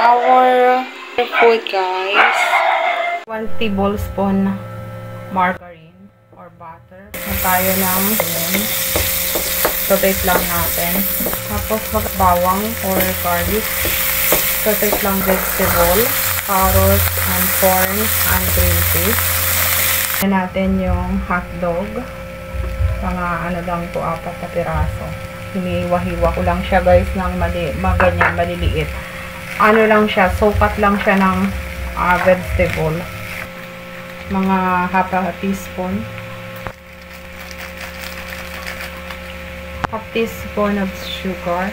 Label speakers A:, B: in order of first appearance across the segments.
A: Our food, guys. 1 tablespoon margarine or butter. Tayo ng saute lang natin. Tapos bawang or garlic. Saute lang vegetable, carrots and corn and green peas. Ayan natin yung hotdog. Mga ano lang po, 4 na piraso. Hiniwa-hiwa ko lang siya, guys, ng ganyan, maliliit. Ano lang siya, sukat lang siya ng vegetable. Mga half a teaspoon. Half teaspoon of sugar.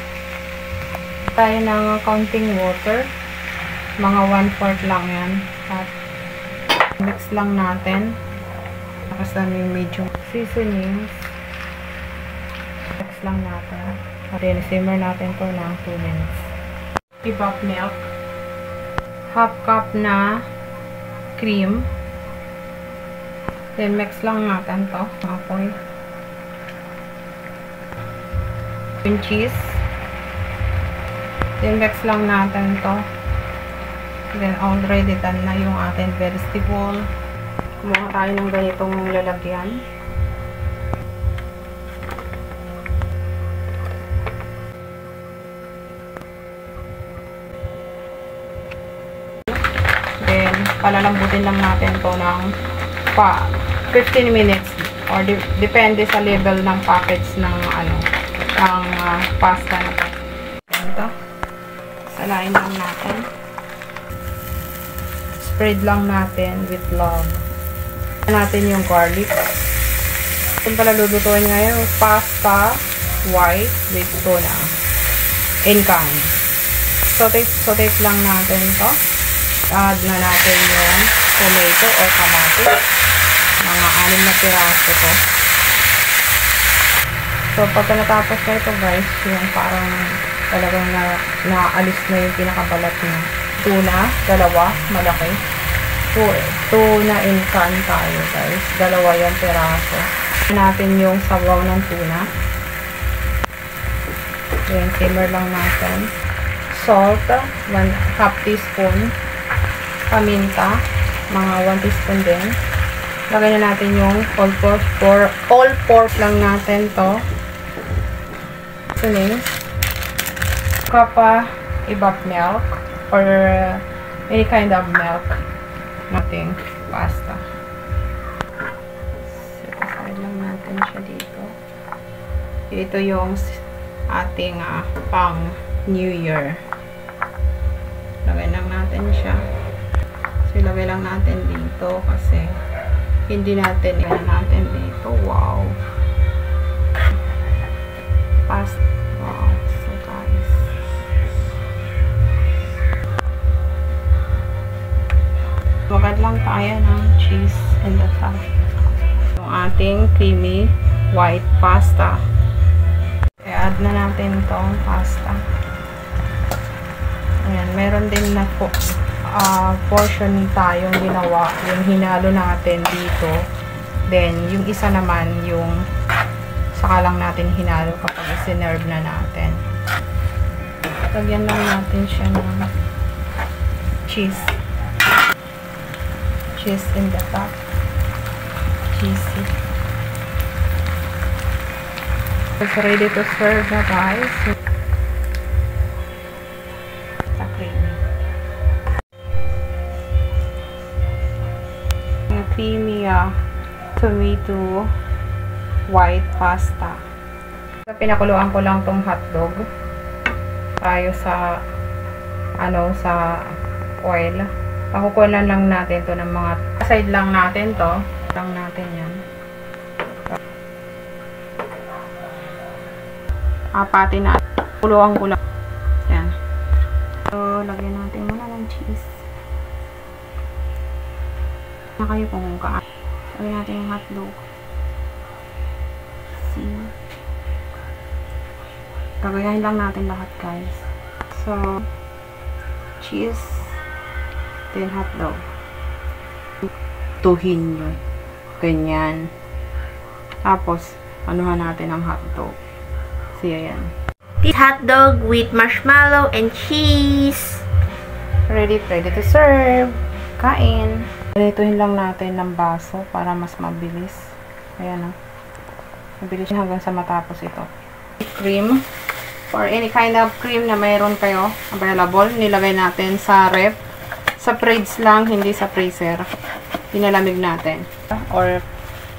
A: Tayo ng counting water. Mga 1/4 lang yan. At mix lang natin. Tapos yung medyo seasonings. Mix lang natin. At then simmer natin to ng 2 minutes. Ibap milk. Half cup na cream. Then mix lang natin to. Apoy. Yung cheese. Then mix lang natin to. Then already done na yung ating vegetable. Kumuha tayo ng ganitong lalagyan. Then palalambutin lang natin to ng 15 minutes or depende sa level ng package ng ng pasta na to. Ito. Salain lang natin. Spread lang natin with love. Natin yung garlic. Kung pala lulutuin ngayon, pasta white with tuna in can. Saute lang natin to. Add na natin yung tomato or kamatis. Mga 6 na piraso to. So, pagka natapos na ito, guys, yung parang talagang naalis na yung pinakabalat niya. Tuna, 2, malaki. Tuna in can tayo, guys. 2 yung piraso. Natin yung sabaw ng tuna. Then, simmer lang natin. Salt, 1/2 teaspoon. Paminta, mga 1 teaspoon din. Lagyan na natin yung all pork lang natin to. Seasonings. Kapa ibap milk or any kind of milk nating pasta. Set aside lang natin siya dito. Ito yung ating pang New Year. Lagyan lang natin siya. So, ilagay lang natin dito kasi hindi natin ilagay natin dito. Wow. Pasta. Wow. So, guys. Magad lang tayo ng cheese in the top. Yung ating creamy white pasta. I-add na natin itong pasta. Ayan. Meron din na po portion tayong ginawa, yung hinalo natin dito. Then, yung isa naman, yung saka lang natin hinalo kapag isinerve na natin. Lagyan lang natin siya ng cheese. Cheese in the top. Cheesy. It's ready to serve na, guys. Creamy tomato white pasta. So, pinakuluan ko lang tong hotdog tayo sa sa oil. Pakukunan lang natin to ng mga side lang natin to. Lang natin yan. Apatin na. Kuluan ko lang. Yan. So, lagyan natin muna ng cheese. Na kayo kung kaan. Lagyan natin yung hotdog. See? Gagayahin lang natin lahat, guys. So, cheese. Then hotdog. Tuhin yun. Ganyan. Tapos, anuhan natin ang hotdog. See, ayan.
B: This hotdog with marshmallow and cheese.
A: ready to serve. Kain. Ganituhin lang natin ng baso para mas mabilis. Ayan o. Mabilis hanggang sa matapos ito. Cream. Or any kind of cream na mayroon kayo available. Nilagay natin sa ref. Sa fridge lang, hindi sa freezer. Pinalamig natin. Or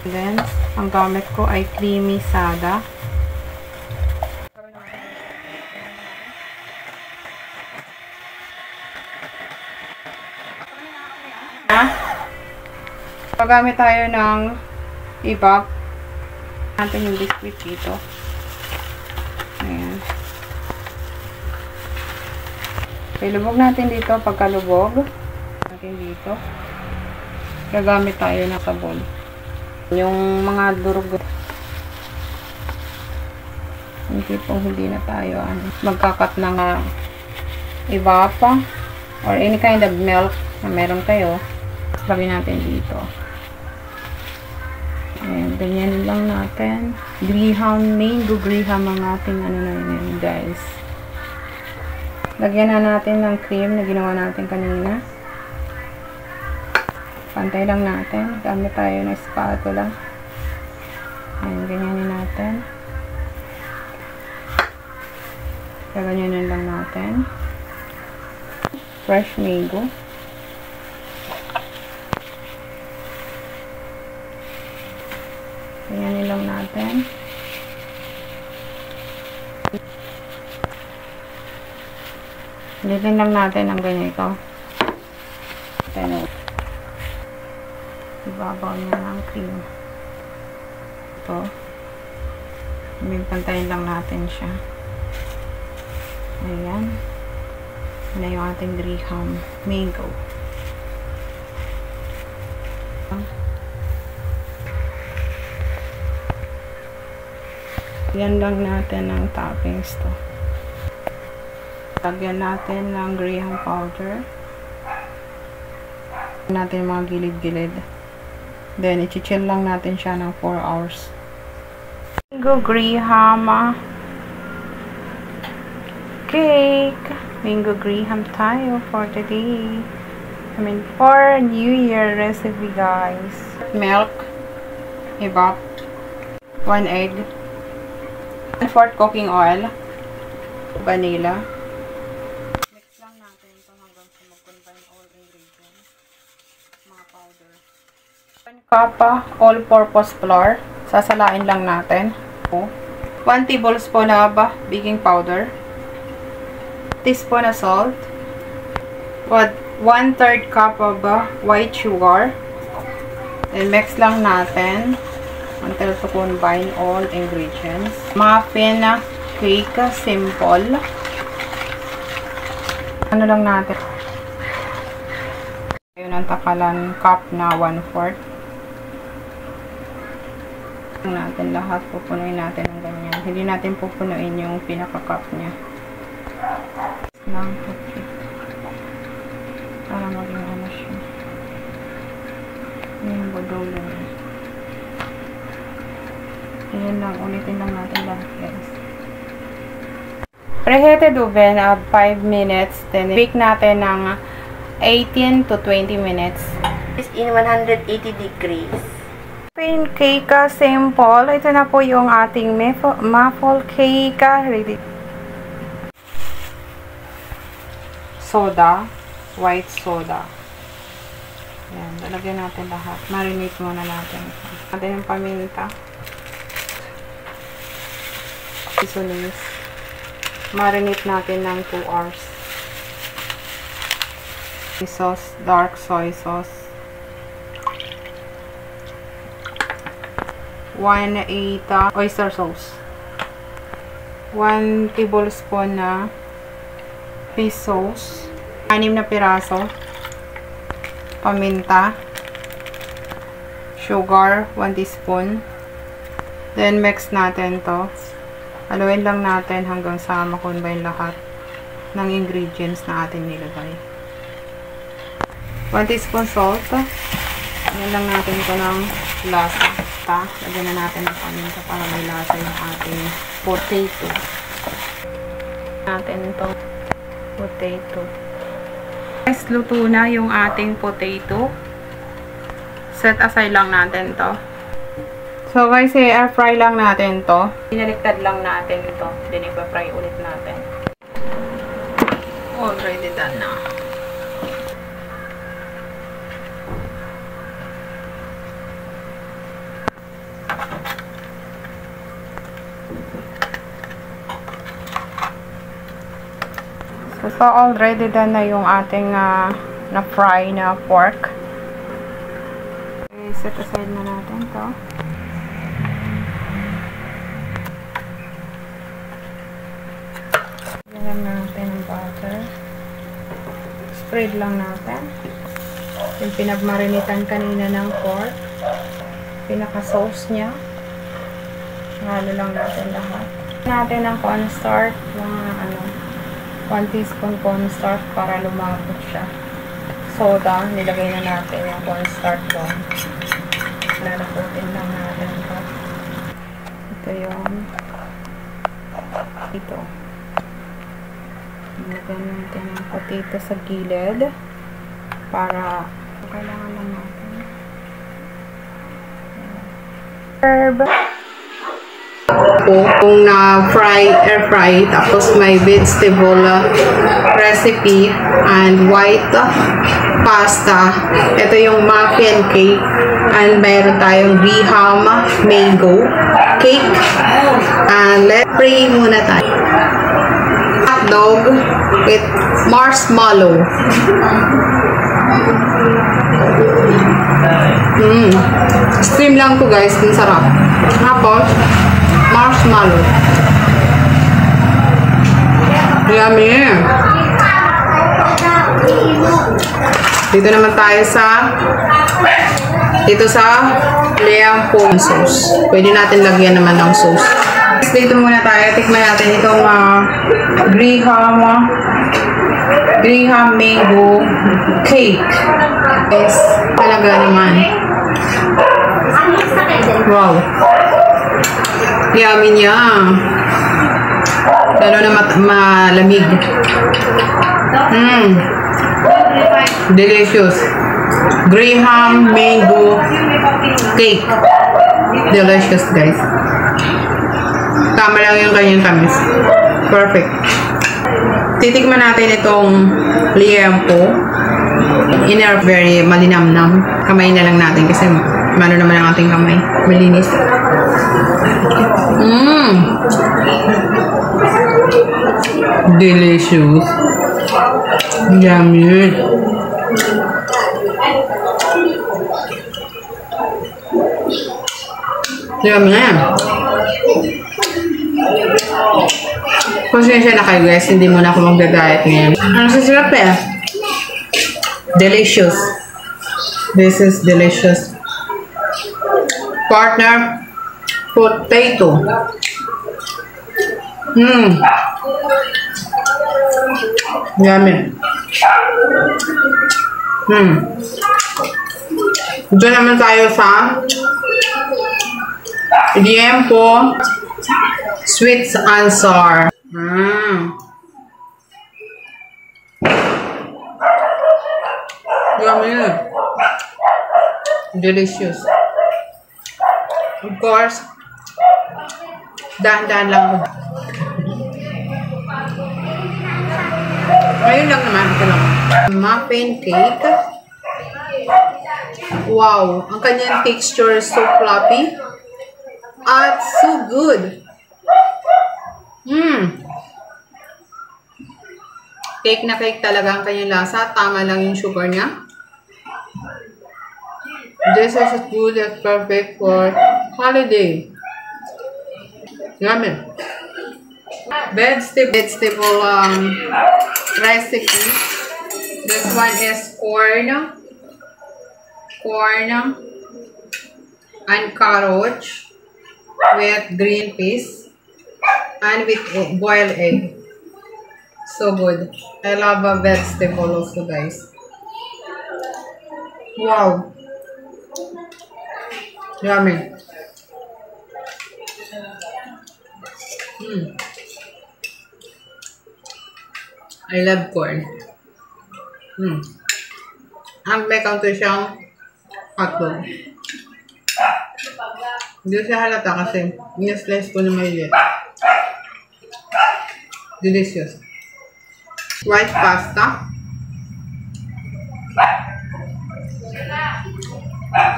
A: then, ang gamit ko ay creamy sada. Pagamit tayo ng evap. Natin yung biscuit dito. Ayan. Ilubog natin dito pagkalubog. Natin dito. Gagamit tayo ng sabon. Yung mga durog. Hindi po hindi na tayo magkakat ng evap or any kind of milk na meron kayo. Lagay natin dito. Ayan, ganyan lang natin. Graham, mango graham ang ating ano na yun, guys. Lagyan na natin ng cream na ginawa natin kanina. Pantay lang natin. Gamit tayo ng spatula. Ayan, ganyanin natin. Gaganyanin lang natin. Fresh mango. Ganyanin lang natin. Litin lang natin ang ganito. Ibabaw niya ng cream. Ito. Pantayin lang natin siya. Ayan. Yan na yung ating Graham mango. Yan lang natin ang toppings to. Lagyan natin ng Graham powder. Lagyan natin mga gilid-gilid. Then, i-chill lang natin siya ng 4 hours. Mango Graham cake. Mango Graham tayo for today. For New Year recipe, guys. Milk. Evap. 1 egg. 1/4 cooking oil, vanilla. Mix lang natin ito hanggang sa mag-combine all ingredients. Mga powder. 1 cup all-purpose flour. Sasalain lang natin. 1 tablespoon of baking powder. Teaspoon of salt. 1/3 cup of white sugar. Then mix lang natin until to combine all ingredients. Muffin cake, simple. Ano lang natin. Ayun ang takalan cup na 1/4. Natin lahat, pupunuin natin ng ganyan. Hindi natin pupunuin yung pinaka-cup niya. Lang cake. Para maging ano siya. Yung budolo niya. Ayan lang, ulitin lang natin lahat, guys. Preheated oven of 5 minutes. Then, bake natin ng 18 to 20 minutes.
B: In 180 degrees.
A: Pancake simple. Ito na po yung ating muffle cake. Ready. Soda. White soda. Ayan, lalagyan natin lahat. Marinate muna natin. Natin yung paminta. Seasonings. Marinate natin ng 2 hours. Sauce, dark soy sauce. 1/8 oyster sauce. 1 tablespoon na fish sauce. 6 na piraso. Paminta. Sugar, 1 teaspoon. Then mix natin to. Haluin lang natin hanggang sa makombine lahat ng ingredients na ating nilagay. 1 teaspoon salt. Lagyan lang natin ito ng lasa. Lagyan na natin ng paminta para may lasa yung ating potato. Natin itong potato. guys, luto na yung ating potato. Set aside lang natin to. So guys, air fry lang natin to. Pinaliktad lang natin ito. Then ipa-fry ulit natin. Already done na. So already done na yung ating na-fry na pork. Okay, set aside na natin to. Lagyan natin ang butter. Spread lang natin. Yung pinagmarinitan kanina ng pork. Pinaka-sauce niya. Halo lang natin lahat. Natin ang cornstarch. Mga 1 teaspoon cornstarch para lumapot siya. Soda, nilagay na natin yung cornstarch doon. Lalaputin lang natin ito. Ito yung ito. Nilagyan natin yung potato sa gilid para kailangan lang natin. Herb. Kung air fry, tapos may vegetable recipe and white pasta. Ito yung muffin cake and mayroon tayong Graham mango cake. And let's pray muna tayo. Hot dog with marshmallow. Stream lang to guys, ang sarap. Tapos marshmallow. Yummy. Dito naman tayo sa liampo sauce. Pwede natin lagyan naman ng sauce. Dito muna tayo. Tikman natin itong Graham mango cake. Yes, talaga naman. Wow. Yummy niya. Lalo na malamig. Delicious. Graham mango cake. Delicious, guys. Tama lang yung kanyang tamis. Perfect. Titikman natin itong liempo. Inner very malinamnam. Kamay na lang natin kasi ano naman ang ating kamay. Malinis. Delicious. Yummy. Yummy. Pasensya na kayo guys, hindi muna ako magda-diet ngayon. Ang sasarap eh. Delicious. This is delicious. Partner, potato. Yummy. Diyan naman tayo sa liempo sweet and sour. Yummy. Delicious. Of course, dahan-dahan lang. Ngayon lang naman. Ito lang. Muffin cake. Wow. Ang kanyang texture is so fluffy. At so good. Cake na cake talaga ang kanyang lasa. Tama lang yung sugar niya. This is as good as perfect for holiday. Yummy. Vegetable recipe. This one is corn and carrot with green peas and with boiled egg. So good. I love a vegetable also, guys. Wow. Yummy. I love corn. Ang may counter siyang hotdog. Hindi siya halata kasi in-slice ko na maliit. Delicious. White pasta.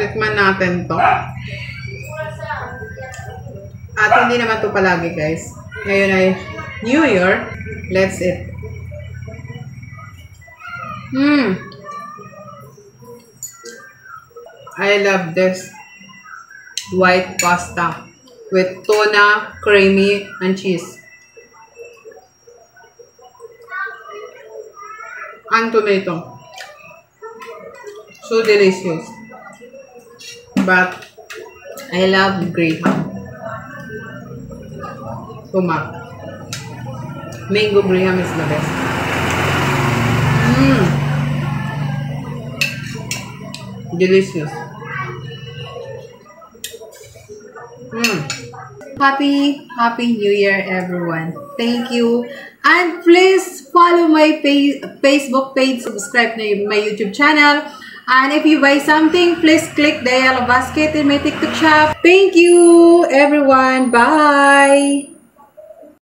A: Tikman natin to. At hindi naman to palagi, guys. Ngayon ay New Year. Let's eat. I love this white pasta with tuna, creamy, and cheese. And tomato. So delicious. But I love graham. Tuma. Mango graham is the best. Delicious. Happy New Year, everyone. Thank you. And please follow my Facebook page, subscribe to my YouTube channel. And if you buy something, please click the yellow basket in my TikTok shop. Thank you, everyone. Bye.